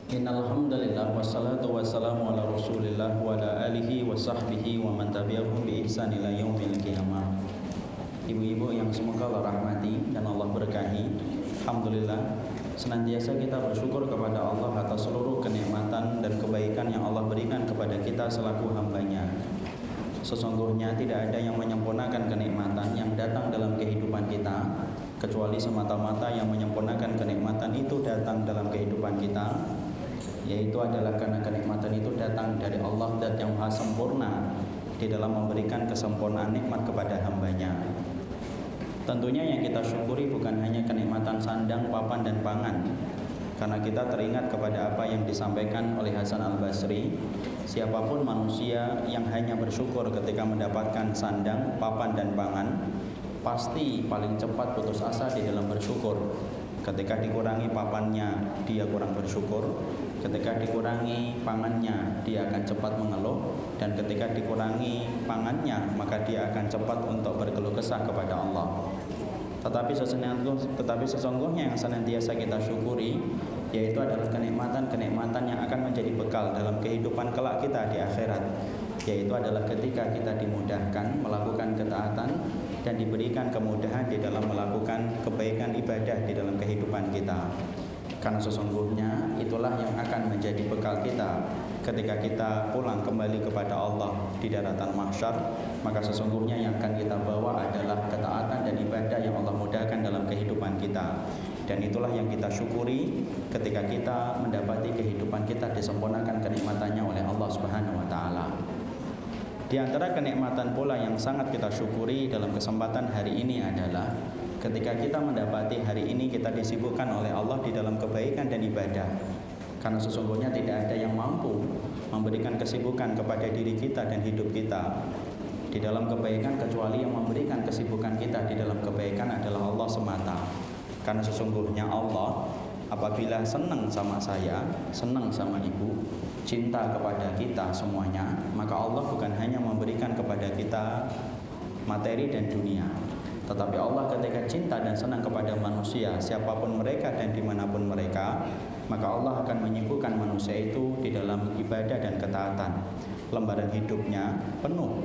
Innal hamdalillah wassalatu wassalamu ala Rasulillah wa ala alihi wa sahbihi wa man tabi'ahum bi ihsan ila yaumil qiyamah. Ibu-ibu yang semoga Allah rahmati dan Allah berkahi, alhamdulillah senantiasa kita bersyukur kepada Allah atas seluruh kenikmatan dan kebaikan yang Allah berikan kepada kita selaku hambanya. Sesungguhnya tidak ada yang menyempurnakan kenikmatan yang datang dalam kehidupan kita kecuali semata-mata yang menyempurnakan kenikmatan itu datang dalam kehidupan kita, yaitu adalah karena kenikmatan itu datang dari Allah Zat yang Maha Sempurna di dalam memberikan kesempurnaan nikmat kepada hambanya. Tentunya yang kita syukuri bukan hanya kenikmatan sandang, papan, dan pangan, karena kita teringat kepada apa yang disampaikan oleh Hasan Al-Basri, siapapun manusia yang hanya bersyukur ketika mendapatkan sandang, papan, dan pangan, pasti paling cepat putus asa di dalam bersyukur. Ketika dikurangi papannya, dia kurang bersyukur. Ketika dikurangi pangannya, dia akan cepat mengeluh. Dan ketika dikurangi pangannya, maka dia akan cepat untuk berkeluh kesah kepada Allah. Tetapi sesungguhnya yang senantiasa kita syukuri, yaitu adalah kenikmatan-kenikmatan yang akan menjadi bekal dalam kehidupan kelak kita di akhirat, yaitu adalah ketika kita dimudahkan melakukan ketaatan dan diberikan kemudahan di dalam melakukan kebaikan ibadah di dalam kehidupan kita. Karena sesungguhnya itulah yang akan menjadi bekal kita ketika kita pulang kembali kepada Allah di daratan mahsyar. Maka sesungguhnya yang akan kita bawa adalah ketaatan dan ibadah yang Allah mudahkan dalam kehidupan kita. Dan itulah yang kita syukuri ketika kita mendapati kehidupan kita disempurnakan kenikmatannya oleh Allah Subhanahu wa taala. Di antara kenikmatan pula yang sangat kita syukuri dalam kesempatan hari ini adalah ketika kita mendapati hari ini kita disibukkan oleh Allah di dalam kebaikan dan ibadah. Karena sesungguhnya tidak ada yang mampu memberikan kesibukan kepada diri kita dan hidup kita di dalam kebaikan kecuali yang memberikan kesibukan kita di dalam kebaikan adalah Allah semata. Karena sesungguhnya Allah apabila senang sama saya, senang sama ibu, cinta kepada kita semuanya, maka Allah bukan hanya memberikan kepada kita materi dan dunia, tetapi Allah ketika cinta dan senang kepada manusia, siapapun mereka dan dimanapun mereka, maka Allah akan menyibukkan manusia itu di dalam ibadah dan ketaatan. Lembaran hidupnya penuh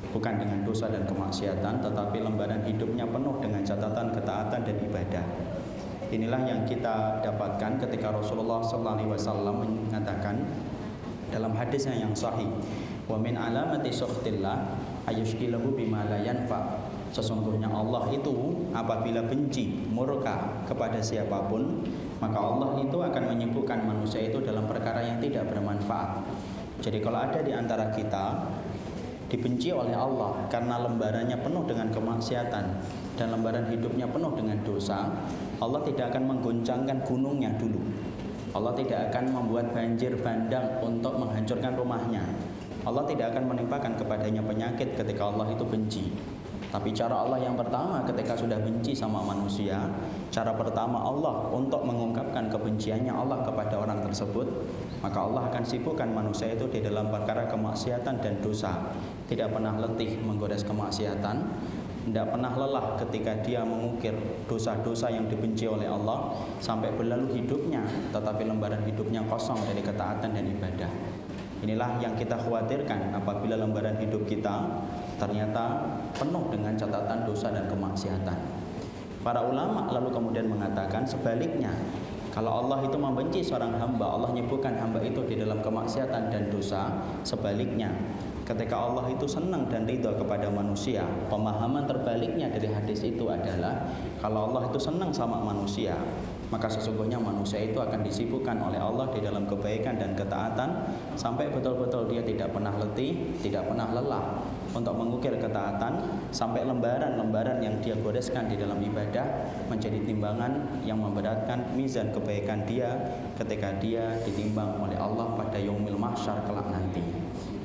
bukan dengan dosa dan kemaksiatan, tetapi lembaran hidupnya penuh dengan catatan ketaatan dan ibadah. Inilah yang kita dapatkan ketika Rasulullah SAW mengatakan dalam hadisnya yang sahih, wa min alamati sukhtillah ayushkilahu bima la yanfa. Sesungguhnya Allah itu apabila benci, murka kepada siapapun, maka Allah itu akan menyibukkan manusia itu dalam perkara yang tidak bermanfaat. Jadi kalau ada di antara kita dibenci oleh Allah karena lembarannya penuh dengan kemaksiatan dan lembaran hidupnya penuh dengan dosa, Allah tidak akan menggoncangkan gunungnya dulu. Allah tidak akan membuat banjir bandang untuk menghancurkan rumahnya. Allah tidak akan menimpakan kepadanya penyakit ketika Allah itu benci. Tapi cara Allah yang pertama ketika sudah benci sama manusia, cara pertama Allah untuk mengungkapkan kebenciannya Allah kepada orang tersebut, maka Allah akan sibukkan manusia itu di dalam perkara kemaksiatan dan dosa. Tidak pernah letih menggores kemaksiatan, tidak pernah lelah ketika dia mengukir dosa-dosa yang dibenci oleh Allah sampai berlalu hidupnya, tetapi lembaran hidupnya kosong dari ketaatan dan ibadah. Inilah yang kita khawatirkan apabila lembaran hidup kita ternyata penuh dengan catatan dosa dan kemaksiatan. Para ulama lalu kemudian mengatakan sebaliknya, kalau Allah itu membenci seorang hamba, Allah menyibukkan hamba itu di dalam kemaksiatan dan dosa. Sebaliknya, ketika Allah itu senang dan ridha kepada manusia, pemahaman terbaliknya dari hadis itu adalah kalau Allah itu senang sama manusia, maka sesungguhnya manusia itu akan disibukkan oleh Allah di dalam kebaikan dan ketaatan sampai betul-betul dia tidak pernah letih, tidak pernah lelah untuk mengukir ketaatan sampai lembaran-lembaran yang dia goreskan di dalam ibadah menjadi timbangan yang memberatkan mizan kebaikan dia ketika dia ditimbang oleh Allah pada yaumil mahsyar kelak nanti.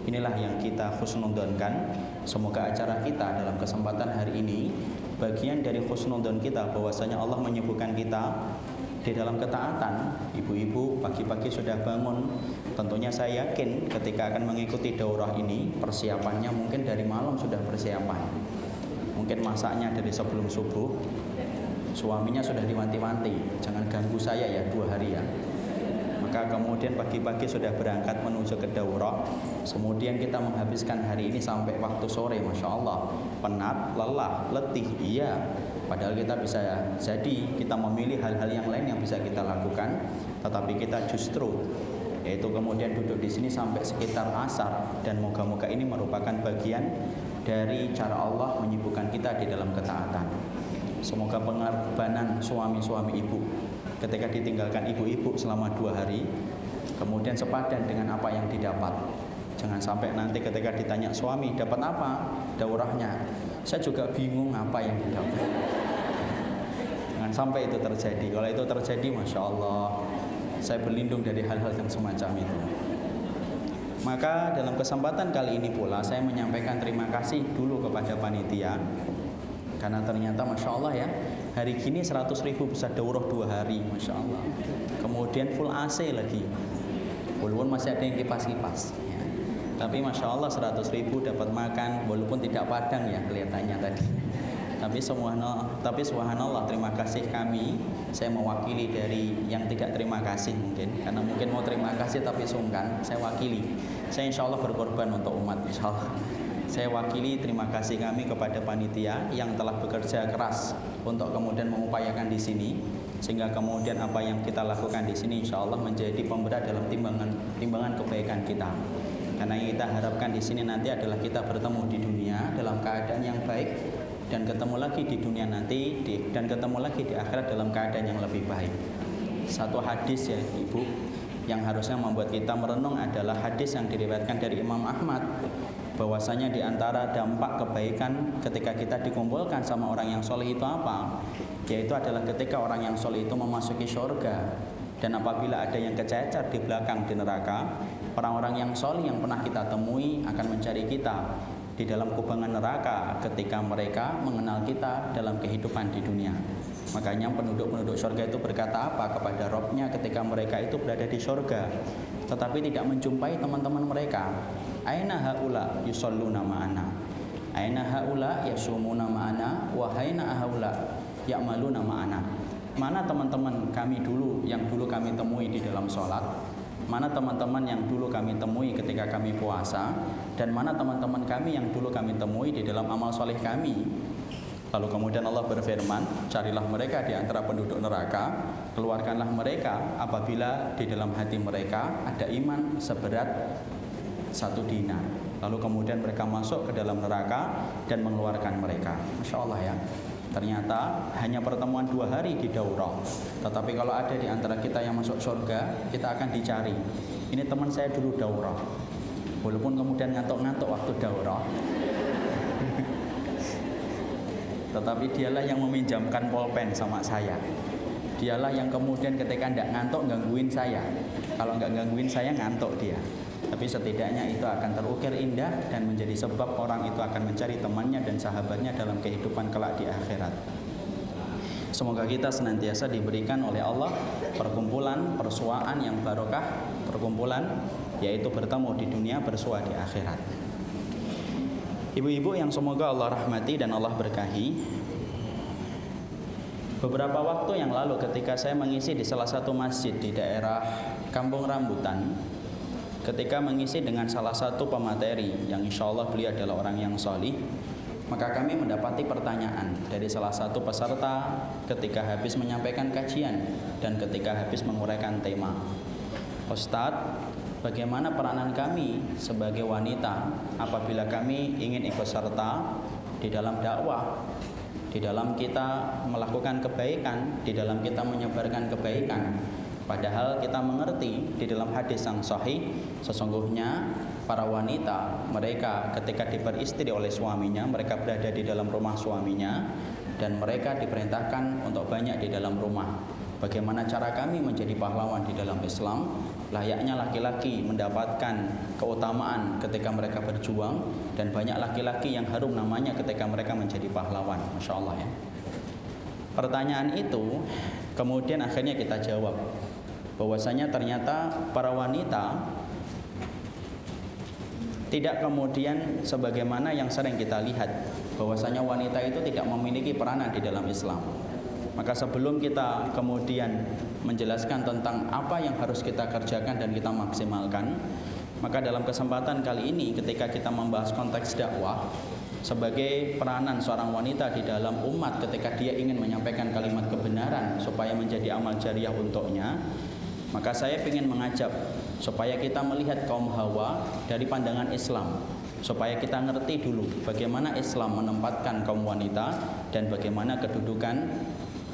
Inilah yang kita husnudonkan. Semoga acara kita dalam kesempatan hari ini bagian dari husnudon kita bahwasanya Allah menyibukkan kita di dalam ketaatan. Ibu-ibu pagi-pagi sudah bangun, tentunya saya yakin ketika akan mengikuti daurah ini persiapannya mungkin dari malam sudah persiapan, mungkin masaknya dari sebelum subuh. Suaminya sudah diwanti-wanti, jangan ganggu saya ya 2 hari ya. maka kemudian pagi-pagi sudah berangkat menuju ke daurah. Kemudian kita menghabiskan hari ini sampai waktu sore, Masya Allah. Penat, lelah, letih, iya. Padahal kita bisa jadi kita memilih hal-hal yang lain yang bisa kita lakukan, tetapi kita justru yaitu kemudian duduk di sini sampai sekitar asar, dan moga-moga ini merupakan bagian dari cara Allah menyibukkan kita di dalam ketaatan. Semoga pengorbanan suami-suami ibu ketika ditinggalkan ibu-ibu selama 2 hari kemudian sepadan dengan apa yang didapat. Jangan sampai nanti ketika ditanya suami dapat apa daurahnya, saya juga bingung apa yang didapat. Jangan sampai itu terjadi. Kalau itu terjadi, Masya Allah, saya berlindung dari hal-hal yang semacam itu. Maka dalam kesempatan kali ini pula saya menyampaikan terima kasih dulu kepada panitia, karena ternyata Masya Allah ya, hari gini 100.000 bisa daurah 2 hari, Masya Allah. Kemudian full AC lagi, walaupun masih ada yang kipas-kipas ya. Tapi Masya Allah 100.000 dapat makan, walaupun tidak padang ya kelihatannya tadi. Tapi subhanallah, terima kasih kami. Saya mewakili dari yang tidak terima kasih mungkin, karena mungkin mau terima kasih tapi sungkan. Saya wakili. Saya insya Allah berkorban untuk umat, insya Allah. Saya wakili terima kasih kami kepada panitia yang telah bekerja keras untuk kemudian mengupayakan di sini, sehingga kemudian apa yang kita lakukan di sini insya Allah menjadi pemberat dalam timbangan kebaikan kita. Karena yang kita harapkan di sini nanti adalah kita bertemu di dunia dalam keadaan yang baik, dan ketemu lagi di dunia nanti dan ketemu lagi di akhirat dalam keadaan yang lebih baik. Satu hadis ya Ibu yang harusnya membuat kita merenung adalah hadis yang diriwayatkan dari Imam Ahmad, bahwasanya di antara dampak kebaikan ketika kita dikumpulkan sama orang yang soleh itu apa? Yaitu adalah ketika orang yang soleh itu memasuki surga, dan apabila ada yang kececer di belakang di neraka, orang-orang yang soleh yang pernah kita temui akan mencari kita di dalam kubangan neraka ketika mereka mengenal kita dalam kehidupan di dunia. Makanya penduduk-penduduk surga itu berkata apa kepada Robnya ketika mereka itu berada di surga, tetapi tidak menjumpai teman-teman mereka. Aina haula yusalluna ma'ana, aina haula yasumuna ma'ana, wa aina haula ya'maluna ma'ana. Mana teman-teman kami dulu yang dulu kami temui di dalam sholat, mana teman-teman yang dulu kami temui ketika kami puasa, dan mana teman-teman kami yang dulu kami temui di dalam amal soleh kami. Lalu kemudian Allah berfirman, carilah mereka di antara penduduk neraka, keluarkanlah mereka apabila di dalam hati mereka ada iman seberat 1 dinar. Lalu kemudian mereka masuk ke dalam neraka dan mengeluarkan mereka. Masya Allah ya, ternyata hanya pertemuan 2 hari di daurah, tetapi kalau ada di antara kita yang masuk surga, kita akan dicari. Ini teman saya dulu daurah, walaupun kemudian ngantuk-ngantuk waktu daurah, tetapi dialah yang meminjamkan pulpen sama saya. Dialah yang kemudian ketika tidak ngantuk gangguin saya. Kalau nggak gangguin saya, ngantuk dia. Tapi setidaknya itu akan terukir indah dan menjadi sebab orang itu akan mencari temannya dan sahabatnya dalam kehidupan kelak di akhirat. Semoga kita senantiasa diberikan oleh Allah perkumpulan, persuaan yang barokah, perkumpulan yaitu bertemu di dunia, bersua di akhirat. Ibu-ibu yang semoga Allah rahmati dan Allah berkahi, beberapa waktu yang lalu ketika saya mengisi di salah satu masjid di daerah Kampung Rambutan, ketika mengisi dengan salah satu pemateri yang insya Allah beliau adalah orang yang solih, maka kami mendapati pertanyaan dari salah satu peserta ketika habis menyampaikan kajian dan ketika habis menguraikan tema. Ustadz, bagaimana peranan kami sebagai wanita apabila kami ingin ikut serta di dalam dakwah, di dalam kita melakukan kebaikan, di dalam kita menyebarkan kebaikan? Padahal kita mengerti di dalam hadis yang sahih, sesungguhnya para wanita mereka ketika diperistri oleh suaminya, mereka berada di dalam rumah suaminya dan mereka diperintahkan untuk banyak di dalam rumah. Bagaimana cara kami menjadi pahlawan di dalam Islam? Layaknya laki-laki mendapatkan keutamaan ketika mereka berjuang, dan banyak laki-laki yang harum namanya ketika mereka menjadi pahlawan. Masya Allah ya. Pertanyaan itu kemudian akhirnya kita jawab bahwasanya ternyata para wanita tidak kemudian sebagaimana yang sering kita lihat, bahwasanya wanita itu tidak memiliki peranan di dalam Islam. Maka sebelum kita kemudian menjelaskan tentang apa yang harus kita kerjakan dan kita maksimalkan, maka dalam kesempatan kali ini ketika kita membahas konteks dakwah sebagai peranan seorang wanita di dalam umat ketika dia ingin menyampaikan kalimat kebenaran supaya menjadi amal jariah untuknya, maka saya ingin mengajak supaya kita melihat kaum Hawa dari pandangan Islam, supaya kita ngerti dulu bagaimana Islam menempatkan kaum wanita dan bagaimana kedudukan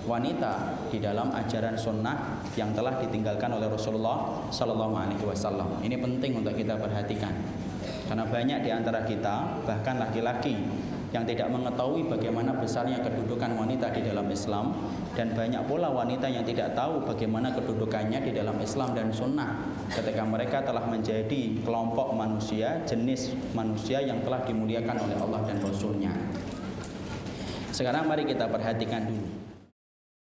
wanita di dalam ajaran sunnah yang telah ditinggalkan oleh Rasulullah Sallallahu Alaihi Wasallam. Ini penting untuk kita perhatikan, karena banyak di antara kita, bahkan laki-laki, yang tidak mengetahui bagaimana besarnya kedudukan wanita di dalam Islam, dan banyak pula wanita yang tidak tahu bagaimana kedudukannya di dalam Islam dan sunnah ketika mereka telah menjadi kelompok manusia, jenis manusia yang telah dimuliakan oleh Allah dan Rasul-Nya. Sekarang mari kita perhatikan dulu